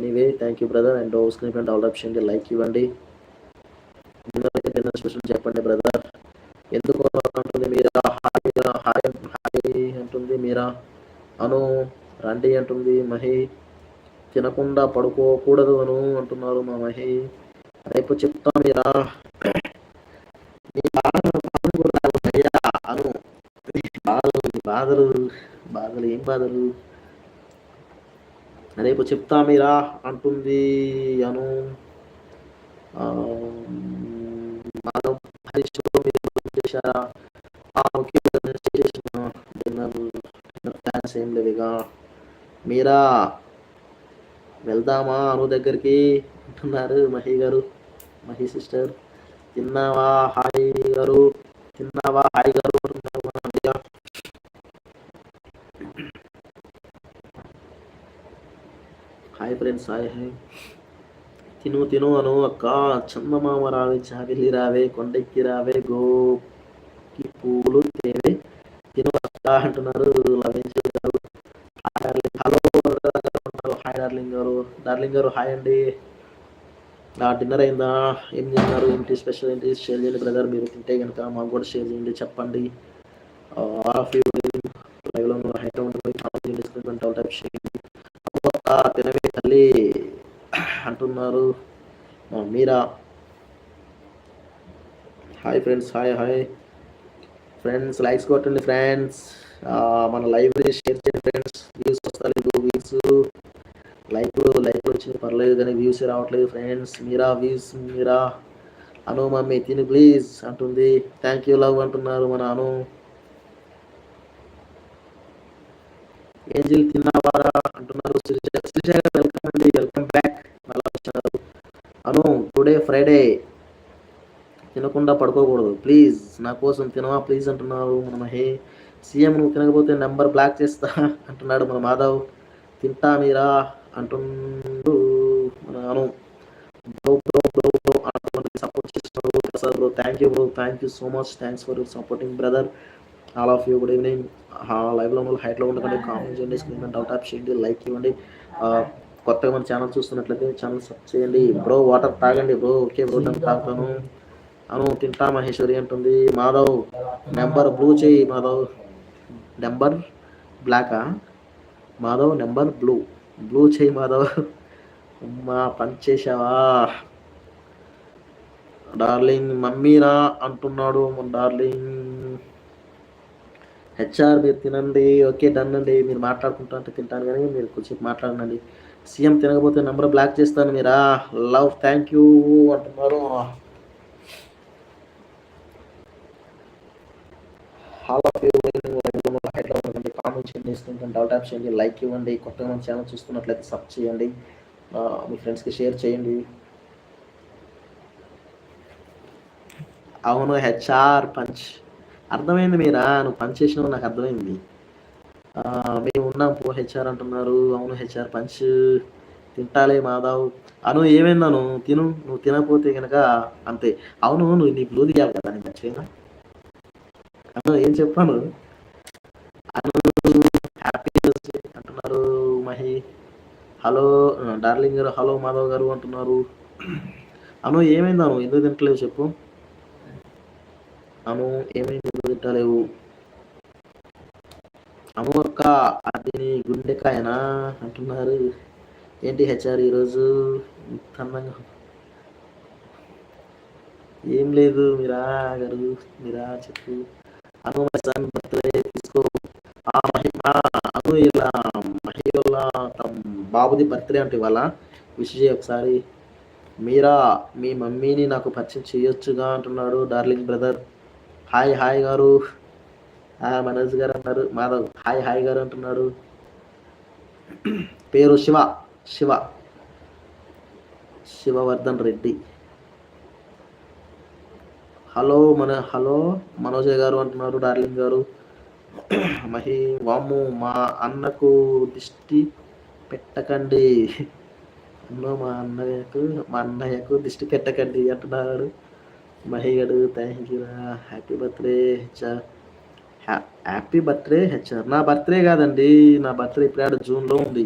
Anyway thank you brother. And screen పైన develop చేయండి, like ఇవ్వండి. స్పెషల్ చెప్పండి బ్రదర్. ఎందుకు అంటుంది మీరా, హాయ్ హాయ్ హాయ్ అంటుంది మీరా. అను రండి అంటుంది మహి. తినకుండా పడుకోకూడదు అను అంటున్నారు మా మహి. రేపు చెప్తా మీరా. అను బాధలు బాధలు ఏం బాధలు రేపు చెప్తా మీరా అంటుంది అను. చేశారా? ఓకే ప్లాన్స్ ఏం లేదుగా. మీరా వెళ్దామా అను దగ్గరికి అంటున్నారు మహి గారు, మహి సిస్టర్. తిన్నావా హాయ్ గారు, తిన్నావా హాయ్ గారు అంటున్నారు. Hi friends, hi hi. తిను తిను అను అక్క. చందమామ రావే, చావిల్లి రావే, కొండెక్కి రావే, గోకి పూలు తేవే, తిను అక్క అంటున్నారు లవేంజ్ గారు. హలో హాయ్ డార్లింగ్ గారు. డార్లింగ్ గారు హాయ్ అండి. డిన్నర్ అయిందా? ఏం తిన్నారు? ఏంటి స్పెషల్ ఏంటి షేర్ చేయండి బ్రదర్. మీరు తింటే కనుక మాకు కూడా షేర్ చేయండి, చెప్పండి. లైవ్లో హైట్ తినవే తల్లి అంటున్నారు Meera. Hi friends, hi hi friends. Likes కొట్టండి ఫ్రెండ్స్. మన లైవ్ని షేర్ చేయండి ఫ్రెండ్స్. వ్యూస్ వస్తలేదు, వ్యూస్ లైక్లు వచ్చింది పర్లేదు కానీ వ్యూస్ రావట్లేదు friends. Meera views Meera. Anu mummy తిని ప్లీజ్ అంటుంది. థ్యాంక్ యూ లవ్ అంటున్నారు మన అను. ఏంజిల్ తిన్నావారా అంటున్నారు శ్రీజ వెల్కమ్ అండి, వెల్కమ్ బ్యాక్. మళ్ళీ వచ్చారు. అను టుడే ఫ్రైడే, తినకుండా పడుకోకూడదు ప్లీజ్, నా కోసం తినవా ప్లీజ్ అంటున్నారు మన మహే. సీఎం నువ్వు తినకపోతే నెంబర్ బ్లాక్ చేస్తా అంటున్నాడు మన మాధవ్. తింటా మీరా అంటుండు మన అను. సపోర్ట్ చేస్తున్నారు bro. Thank you bro, thank you so much. Thanks for your supporting brother. All of you good evening. లైవ్లో ఉన్న హైట్లో ఉండకండి, కామెంట్ చేయండి, స్క్రీన్ మీద అవుట్ ఆప్ చేయండి, లైక్ ఇవ్వండి. కొత్తగా మన ఛానల్ చూస్తున్నట్లయితే ఛానల్ సబ్స్క్రైబ్ చేయండి బ్రో. వాటర్ తాగండి బ్రో. ఓకే బ్రో, నేను తాగుతాను. అను తింటా మహేశ్వరి అంటుంది. మాధవ్ నెంబర్ బ్లూ చేయి మాధవ్. నెంబర్ బ్లాకా మాధవ్, నెంబర్ బ్లూ చేయి మాధవ్. అమ్మా పని చేసావా డార్లింగ్. మమ్మీనా అంటున్నాడు మన డార్లింగ్. హెచ్ఆర్ మీరు తినండి. ఓకే డన్ అండి. మీరు మాట్లాడుకుంటా అంటే తింటాను కానీ మీరు కొంచెం మాట్లాడండి. సీఎం తినకపోతే నెంబర్ బ్లాక్ చేస్తాను మీరా. లవ్ థ్యాంక్ యూ అంటున్నారు. ఆల్ ఆఫ్ యూ కామెంట్ చేయండి, డౌట్ యాప్ చేయండి, లైక్ ఇవ్వండి. కొత్తగా మన ఛానల్ చూస్తున్నట్లయితే సబ్ చేయండి, మీ ఫ్రెండ్స్కి షేర్ చేయండి. అవును హెచ్ఆర్ పంచ్ అర్థమైంది మీరా. నువ్వు పంచ్ చేసినావు నాకు అర్థమైంది. మేము ఉన్నాం పో హెచ్ఆర్ అంటున్నారు. అవును హెచ్ఆర్ పంచ్. తింటాలే మాధవ్. అను ఏమైందను తిను, నువ్వు తినకపోతే కనుక అంతే. అవును నువ్వు నీ బ్లూ దిగాలి కదా నేను మర్చిపోయినా. ఏం చెప్పాను. హ్యాపీ అంటున్నారు మహి. హలో డార్లింగ్ గారు, హలో మాధవ్ గారు అంటున్నారు. అను ఏమైంది అను, ఎందుకు తింటలేవు చెప్పు. అను ఏమైంది, ఎందుకు తింటలేవు. అను అక్క అది గుండెకాయనా అంటున్నారు. ఏంటి హెచ్ఆర్ ఈరోజు అందంగా. ఏం లేదు మీరా గారు, మీరా చెప్పు. అను సన్ బర్త్డే తీసుకో. అను ఇలా మహి వల్ల బాబుది బర్త్డే అంటే ఇవాళ విష్ చేయి ఒకసారి. మీరా మీ మమ్మీని నాకు పరిచయం చేయొచ్చుగా అంటున్నాడు డార్లింగ్ బ్రదర్. హాయ్ హాయ్ గారు. మనోజ్ గారు అన్నారు. మాధవ్ హాయ్ హాయ్ గారు అంటున్నాడు. పేరు శివవర్ధన్ రెడ్డి. హలో హలో మనోజ్ గారు అంటున్నారు డార్లింగ్ గారు. మహి వాము మా అన్నకు దిష్టి పెట్టకండి. మా అన్నయ్యకు దిష్టి పెట్టకండి అంటున్నాడు మహిగడు. Thank you. Happy birthday HR. Happy birthday HR. నా బర్త్డే కాదండి, నా బర్త్డే ఇప్పుడు జూన్లో ఉంది.